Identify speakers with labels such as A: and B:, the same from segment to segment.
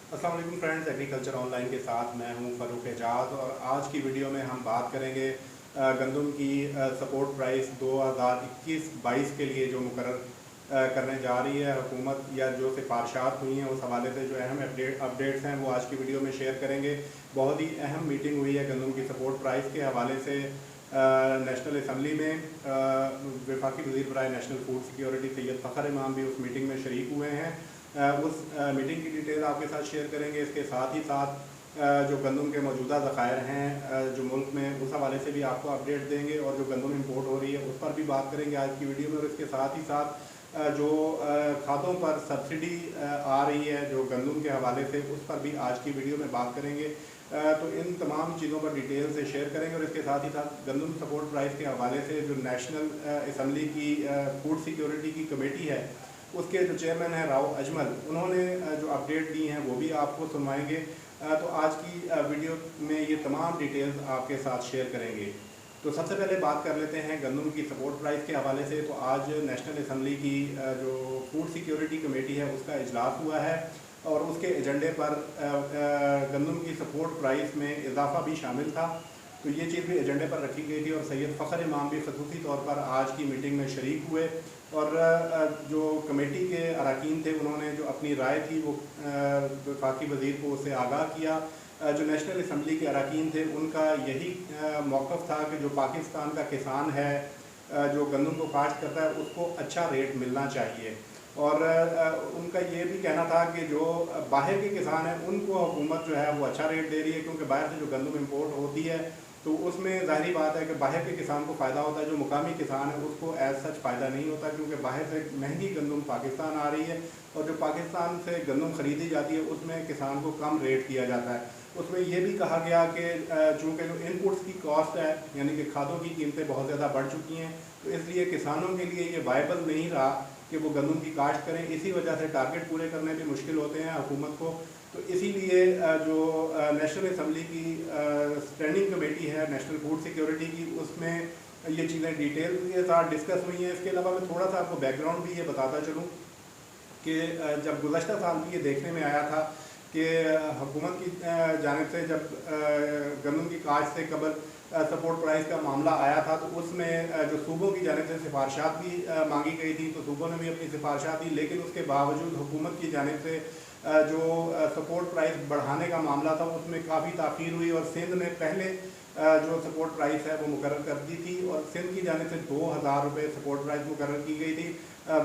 A: अस्सलाम वालेकुम friends, agriculture online के साथ मैं हूं फ़ारूक एजाज। और आज की वीडियो में हम बात करेंगे गंदम की सपोर्ट प्राइस 2021-22 के लिए जो मुकर्रर करने जा रही है हुकूमत, या जो सिफारिशात हुई हैं उस हवाले से जो अहम अपडेट्स हैं वो आज की वीडियो में शेयर करेंगे। बहुत ही अहम मीटिंग हुई है गंदम की सपोर्ट प्राइस के हवाले से नेशनल असम्बली में। वफाकी वज़ीर बराए national food security Syed Fakhar Imam भी उस मीटिंग में शरीक हुए हैं। उस मीटिंग की डिटेल आपके साथ शेयर करेंगे। इसके साथ ही साथ जो गंदम के मौजूदा ज़खायर हैं जो मुल्क में, उस हवाले से भी आपको अपडेट देंगे, और जो गंदम इंपोर्ट हो रही है उस पर भी बात करेंगे आज की वीडियो में। और इसके साथ ही साथ जो खादों पर सब्सिडी आ रही है जो गंदम के हवाले से, उस पर भी आज की वीडियो में बात करेंगे। तो इन तमाम चीज़ों पर डिटेल से शेयर करेंगे। और इसके साथ ही साथ गंदम सपोर्ट प्राइस के हवाले से जो नेशनल असम्बली की फूड सिक्योरिटी की कमेटी है, उसके जो चेयरमैन हैं राव अजमल, उन्होंने जो अपडेट दी हैं वो भी आपको सुनवाएंगे। तो आज की वीडियो में ये तमाम डिटेल्स आपके साथ शेयर करेंगे। तो सबसे पहले बात कर लेते हैं गंदम की सपोर्ट प्राइस के हवाले से। तो आज नेशनल असम्बली की जो फूड सिक्योरिटी कमेटी है उसका इजलास हुआ है, और उसके एजेंडे पर गंदम की सपोर्ट प्राइस में इजाफा भी शामिल था। तो ये चीज़ भी एजेंडे पर रखी गई थी, और सैयद फ़खर इमाम भी खसूसी तौर पर आज की मीटिंग में शरीक हुए। और जो कमेटी के अरकान थे उन्होंने जो अपनी राय थी वो वफाकी वज़ीर को उससे आगाह किया। जो नेशनल असम्बली के अरकान थे उनका यही मौक़िफ़ था कि जो पाकिस्तान का किसान है जो गंदम को काश्त करता है उसको अच्छा रेट मिलना चाहिए। और उनका ये भी कहना था कि जो बाहर के किसान हैं उनको हुकूमत जो है वो अच्छा रेट दे रही है, क्योंकि बाहर से जो गंदम इंपोर्ट होती है तो उसमें ज़ाहिरी बात है कि बाहर के किसान को फ़ायदा होता है, जो मुकामी किसान है उसको एज सच फ़ायदा नहीं होता, क्योंकि बाहर से महंगी गंदम पाकिस्तान आ रही है, और जो पाकिस्तान से गंदम ख़रीदी जाती है उसमें किसान को कम रेट किया जाता है। उसमें ये भी कहा गया कि चूँकि जो इनपुट्स की कॉस्ट है, यानी कि खादों की कीमतें बहुत ज़्यादा बढ़ चुकी हैं, तो इसलिए किसानों के लिए ये वायबल नहीं रहा कि वो गंदम की काश्त करें। इसी वजह से टारगेट पूरे करने भी मुश्किल होते हैं हुकूमत को। तो इसीलिए जो नेशनल असम्बली की स्टैंडिंग कमेटी है नेशनल फूड सिक्योरिटी की, उसमें ये चीज़ें डिटेल के साथ डिस्कस हुई हैं। इसके अलावा मैं थोड़ा सा आपको बैकग्राउंड भी ये बताता चलूँ कि जब गुज़श्ता साल भी ये देखने में आया था कि हुकूमत की जानिब से जब गंदम की काश्त से कबल सपोर्ट प्राइस का मामला आया था, तो उसमें जो सूबों की जानिब से सिफारिशात भी मांगी गई थी, तो सूबों ने भी अपनी सिफारिशात दी। लेकिन उसके बावजूद हुकूमत की जानिब से जो सपोर्ट प्राइस बढ़ाने का मामला था उसमें काफ़ी ताख़ीर हुई, और सिंध ने पहले जो सपोर्ट प्राइस है वो मुकर्रर कर दी थी, और सिंध की जानिब से 2000 रुपये सपोर्ट प्राइस मुकर्रर की गई थी।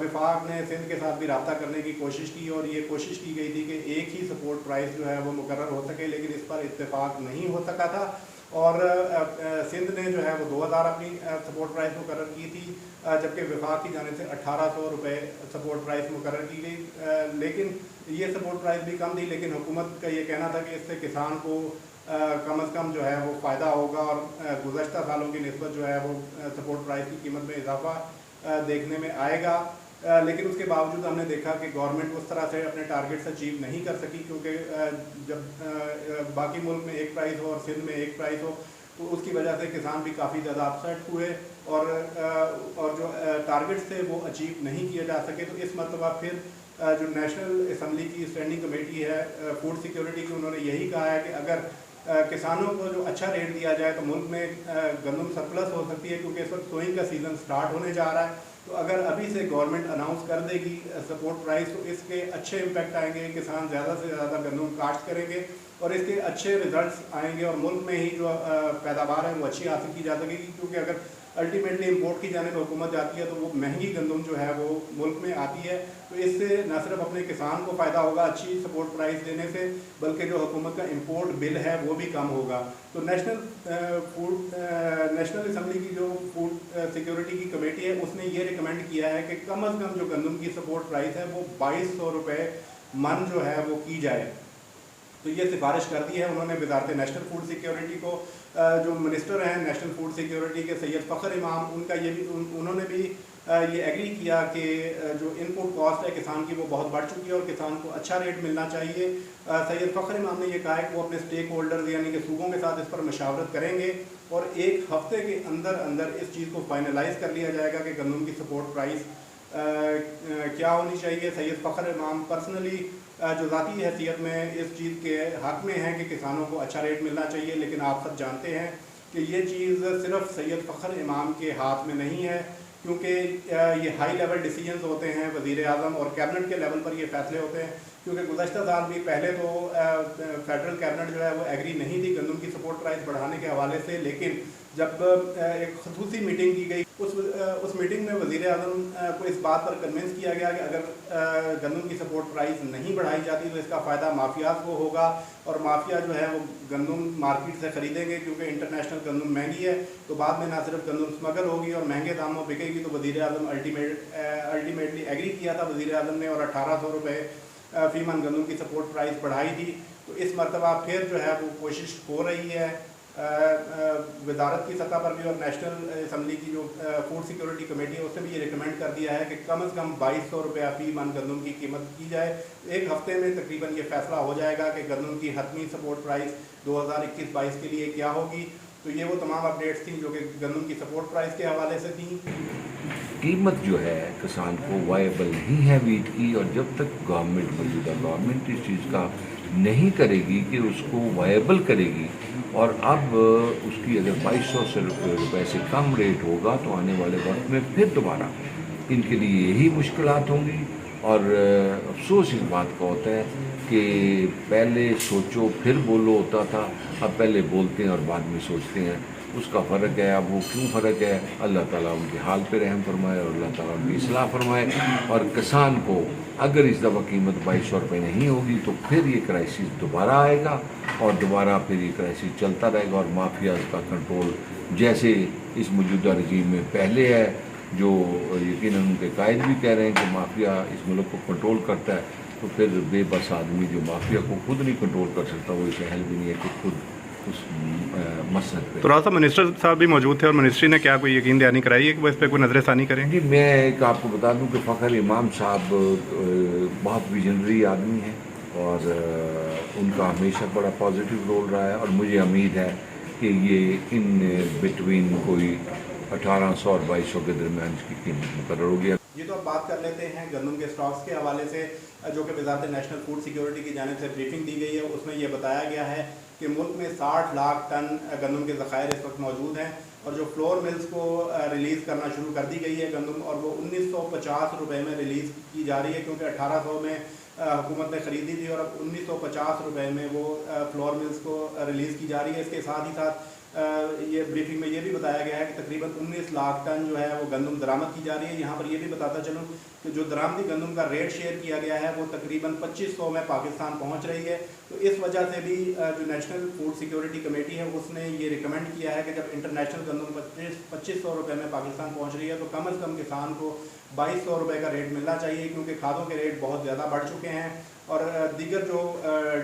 A: विफाक ने सिंध के साथ भी रब्ता करने की कोशिश की, और ये कोशिश की गई थी कि एक ही सपोर्ट प्राइस जो है वो मुकर्रर हो सके, लेकिन इस पर इत्तेफाक नहीं हो सका था। और सिंध ने जो है वो 2000 अपनी सपोर्ट प्राइस मुकर्रर की थी, जबकि विफाक की जानिब से 1800 रुपये सपोर्ट प्राइस मुकर्रर की गई। लेकिन ये सपोर्ट प्राइस भी कम थी, लेकिन हुकूमत का ये कहना था कि इससे किसान को कम अज़ कम जो है वो फ़ायदा होगा, और गुज़श्ता सालों की निस्बत जो है वो सपोर्ट प्राइस की कीमत में इजाफा देखने में आएगा। लेकिन उसके बावजूद हमने देखा कि गवर्नमेंट उस तरह से अपने टारगेट्स अचीव नहीं कर सकी, क्योंकि जब बाकी मुल्क में एक प्राइस हो और सिंध में एक प्राइस हो, तो उसकी वजह से किसान भी काफ़ी ज़्यादा अपसेट हुए, और जो टारगेट्स थे वो अचीव नहीं किए जा सके। तो इस मरतबा फिर जो नेशनल असम्बली की स्टैंडिंग कमेटी है फूड सिक्योरिटी की, उन्होंने यही कहा है कि अगर किसानों को जो अच्छा रेट दिया जाए तो मुल्क में गंदम सरप्लस हो सकती है, क्योंकि इस वक्त सोइंग का सीज़न स्टार्ट होने जा रहा है। तो अगर अभी से गवर्नमेंट अनाउंस कर देगी सपोर्ट प्राइस, तो इसके अच्छे इम्पैक्ट आएंगे, किसान ज़्यादा से ज़्यादा गंदम काश्त करेंगे, और इसके अच्छे रिजल्ट्स आएंगे, और मुल्क में ही जो पैदावार है वो अच्छी हासिल की जा सकेगी। क्योंकि अगर अल्टीमेटली इंपोर्ट की जानिब हुकूमत जाती है तो वो महंगी गंदम जो है वो मुल्क में आती है। तो इससे न सिर्फ अपने किसान को फ़ायदा होगा अच्छी सपोर्ट प्राइस देने से, बल्कि जो हुकूमत का इंपोर्ट बिल है वो भी कम होगा। तो नेशनल असम्बली की जो फूड सिक्योरिटी की कमेटी है उसने ये रिकमेंड किया है कि कम अज़ कम जो गंदम की सपोर्ट प्राइस है वो 2200 रुपये मन जो है वो की जाए। तो ये सिफारिश कर दी है उन्होंने वज़ारत नेशनल फूड सिक्योरिटी को। जो मिनिस्टर हैं नेशनल फूड सिक्योरिटी के सैयद फ़खर इमाम, उनका ये भी उन्होंने भी ये एग्री किया कि जो इनपुट कॉस्ट है किसान की वो बहुत बढ़ चुकी है और किसान को अच्छा रेट मिलना चाहिए। सैयद फ़खर इमाम ने ये कहा है कि वो अपने स्टेक होल्डर्स यानी कि सूबों के साथ इस पर मशावरत करेंगे, और एक हफ्ते के अंदर अंदर इस चीज़ को फाइनलाइज कर लिया जाएगा कि गंदम की सपोर्ट प्राइस क्या होनी चाहिए। सैयद फ़खर इमाम पर्सनली जो ज़ाती हैसियत में इस चीज़ के हक़ में हैं कि किसानों को अच्छा रेट मिलना चाहिए, लेकिन आप सब जानते हैं कि ये चीज़ सिर्फ सैयद फ़खर इमाम के हाथ में नहीं है, क्योंकि ये हाई लेवल डिसीजंस होते हैं वज़ीर आज़म और कैबिनेट के लेवल पर ये फ़ैसले होते हैं। क्योंकि गुज़श्ता साल भी पहले तो फेडरल कैबिनेट जो है वो एग्री नहीं थी गंदम की सपोर्ट प्राइस बढ़ाने के हवाले से, लेकिन जब एक खसूसी मीटिंग की गई उस मीटिंग में वज़ीर आज़म को इस बात पर कन्विंस किया गया कि अगर गंदम की सपोर्ट प्राइस नहीं बढ़ाई जाती तो इसका फ़ायदा माफियाज को होगा और माफिया जो है वो गंदम मार्केट से ख़रीदेंगे, क्योंकि इंटरनेशनल गंदम महंगी है तो बाद में ना सिर्फ गंदम स्मगल होगी और महंगे दामों बिकेगी। तो वज़ीर आज़म अल्टीमेटली एग्री किया था वज़ीर आज़म ने और 1800 रुपये फ़ी मन गंदम की सपोर्ट प्राइस बढ़ाई थी। तो इस मरतबा फिर जो है वो कोशिश हो रही है वजारत की सतह पर भी और नेशनल असम्बली की जो फूड सिक्योरिटी कमेटी है उसने भी ये रिकमेंड कर दिया है कि कम से कम 2200 रुपया फ़ी मन गंदम की कीमत की जाए। एक हफ्ते में तकरीबन ये फैसला हो जाएगा कि गंदम की हतमी सपोर्ट प्राइस 2021-22 के लिए क्या होगी। तो ये वो तमाम अपडेट्स थी जो कि गंदम की सपोर्ट प्राइस के हवाले से थी।
B: कीमत जो है किसान को वायबल नहीं है वीट की, और जब तक मौजूदा गवर्नमेंट इस चीज़ का नहीं करेगी कि उसको वायबल करेगी, और अब उसकी अगर 2200 रुपये से कम रेट होगा तो आने वाले वक्त में फिर दोबारा इनके लिए यही मुश्किलात होंगी। और अफसोस इस बात का होता है कि पहले सोचो फिर बोलो होता था, अब पहले बोलते हैं और बाद में सोचते हैं, उसका फ़र्क है। अब वो क्यों फ़र्क है, अल्लाह ताला उनके हाल पे रहम फरमाए और अल्लाह ताला उनकी इस्लाह फरमाए। और किसान को अगर इस दफ़ा कीमत 2200 रुपये नहीं होगी तो फिर ये क्राइसिस दोबारा आएगा और दोबारा फिर ये क्राइसिस चलता रहेगा और माफिया का कंट्रोल जैसे इस मौजूदा रजीम में पहले है, जो यकीनन उनके कायद भी कह रहे हैं कि माफिया इस मुल्क को कंट्रोल करता है, तो फिर बेबस आदमी जो माफिया को खुद नहीं कंट्रोल कर सकता वो इसे हेल्प भी नहीं है कि खुद उस मसरत पे।
A: तो राजा मिनिस्टर साहब भी मौजूद थे और मिनिस्ट्री ने क्या कोई यकीन दहानी कराई है कि वो इस पर कोई नजरसानी करेंगे?
B: जी, मैं एक आपको बता दूं कि फ़खर इमाम साहब बहुत विजनरी आदमी हैं और उनका हमेशा बड़ा पॉजिटिव रोल रहा है, और मुझे उम्मीद है कि ये इन बिटवीन कोई 1800 और 2200 के दरमियान इसकी कीमत मुकर्रर हो गया।
A: ये तो अब बात कर लेते हैं गंदम के स्टॉक्स के हवाले से, जो कि वजारत नेशनल फूड सिक्योरिटी की जानिब से ब्रीफिंग दी गई है। उसमें यह बताया गया है कि मुल्क में 60 लाख टन गंदम के ज़खायर इस वक्त मौजूद हैं और जो फ्लोर मिल्स को रिलीज़ करना शुरू कर दी गई है गंदम, और वो 1950 रुपये में रिलीज़ की जा रही है, क्योंकि 1800 में हुकूमत ने ख़रीदी थी और अब 1950 रुपये में वो फ्लोर मिल्स को रिलीज़ की जा रही है। इसके साथ ही साथ ये ब्रीफिंग में ये भी बताया गया है कि तकरीबन 19 लाख टन जो है वो गंदम दरामद की जा रही है। यहाँ पर ये भी बताता चलूँ कि जो दरामदी गंदम का रेट शेयर किया गया है वो तकरीबन 2500 में पाकिस्तान पहुँच रही है। तो इस वजह से भी जो नेशनल फूड सिक्योरिटी कमेटी है उसने ये रिकमेंड किया है कि जब इंटरनेशनल गंदम 2500 रुपये में पाकिस्तान पहुँच रही है तो कम से कम किसान को 2200 रुपये का रेट मिलना चाहिए, क्योंकि खादों के रेट बहुत ज़्यादा बढ़ चुके हैं और दीगर जो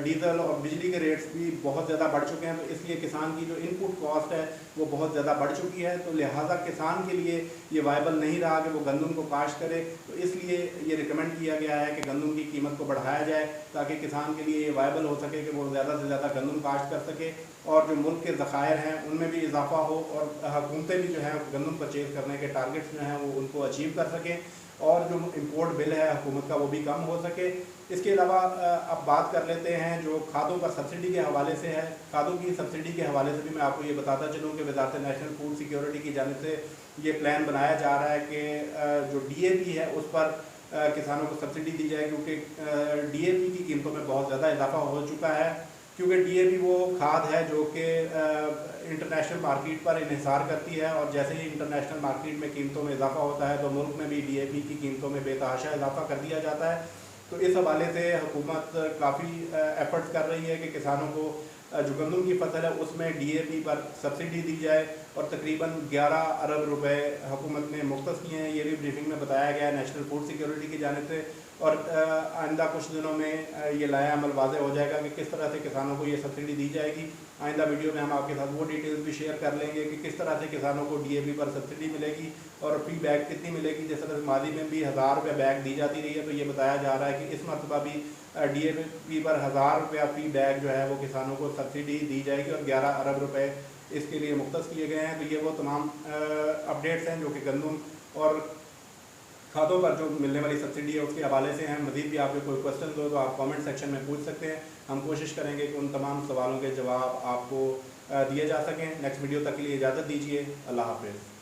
A: डीजल और बिजली के रेट्स भी बहुत ज़्यादा बढ़ चुके हैं। तो इसलिए किसान की जो इनपुट कॉस्ट है वो बहुत ज़्यादा बढ़ चुकी है, तो लिहाजा किसान के लिए ये वायबल नहीं रहा कि वो गंदम को काश्त करे। तो इसलिए ये रिकमेंड किया गया है कि गंदम की कीमत को बढ़ाया जाए ताकि किसान के लिए ये वायबल हो सके कि वो ज़्यादा से ज़्यादा गंदम काश्त कर सके और जो मुल्क के ज़खायर हैं उनमें भी इजाफा हो और हुकूमतें भी जो है गंदम परचेज़ करने के टारगेट्स जो हैं वो उनको अचीव कर सकें और जो इम्पोर्ट बिल है हुकूमत का वो भी कम हो सके। इसके अलावा अब बात कर लेते हैं जो खादों पर सब्सिडी के हवाले से है। खादों की सब्सिडी के हवाले से भी मैं आपको ये बताता चलूँ कि वज़ारत नेशनल फूड सिक्योरिटी की जानिब से ये प्लान बनाया जा रहा है कि जो DAP है उस पर किसानों को सब्सिडी दी जाए, क्योंकि DAP की कीमतों में बहुत ज़्यादा इजाफा हो चुका है। क्योंकि DAP वो खाद है जो कि इंटरनेशनल मार्केट पर इन्हिसार करती है और जैसे ही इंटरनेशनल मार्केट में कीमतों में इजाफा होता है तो मुल्क में भी DAP की कीमतों में बेतहाशा इजाफा कर दिया जाता है। तो इस हवाले से हुकूमत काफ़ी एफर्ट्स कर रही है कि किसानों को जो गंदम की फसल है उसमें DAP पर सब्सिडी दी जाए और तकरीबन 11 अरब रुपए हुकूमत ने मुख्तस किए हैं। ये भी ब्रीफिंग में बताया गया है नेशनल फूड सिक्योरिटी की जानिब से। और आइंदा कुछ दिनों में ये लाया अमल वाज़ेह हो जाएगा कि किस तरह से किसानों को ये सब्सिडी दी जाएगी। आइंदा वीडियो में हम आपके साथ वो डिटेल्स भी शेयर कर लेंगे कि किस तरह से किसानों को DAP पर सब्सिडी मिलेगी और फ़ी बैग कितनी मिलेगी। जिस तरह से मादी में भी 1000 रुपये बैग दी जाती रही है, तो ये बताया जा रहा है कि इस मरतबा भी DAP पर 1000 रुपया फ़ी बैग जो है वो किसानों को सब्सिडी दी जाएगी और 11 अरब रुपये इसके लिए मुख्तस किए गए हैं। तो ये वो तमाम अपडेट्स हैं जो कि गंदम और खातों पर जो मिलने वाली सब्सिडी है उसके हवाले से हैं। मज़ीद भी आपके कोई क्वेश्चन हो तो आप कमेंट सेक्शन में पूछ सकते हैं। हम कोशिश करेंगे कि उन तमाम सवालों के जवाब आपको दिए जा सकें। नेक्स्ट वीडियो तक के लिए इजाज़त दीजिए। अल्लाह हाफ़िज़।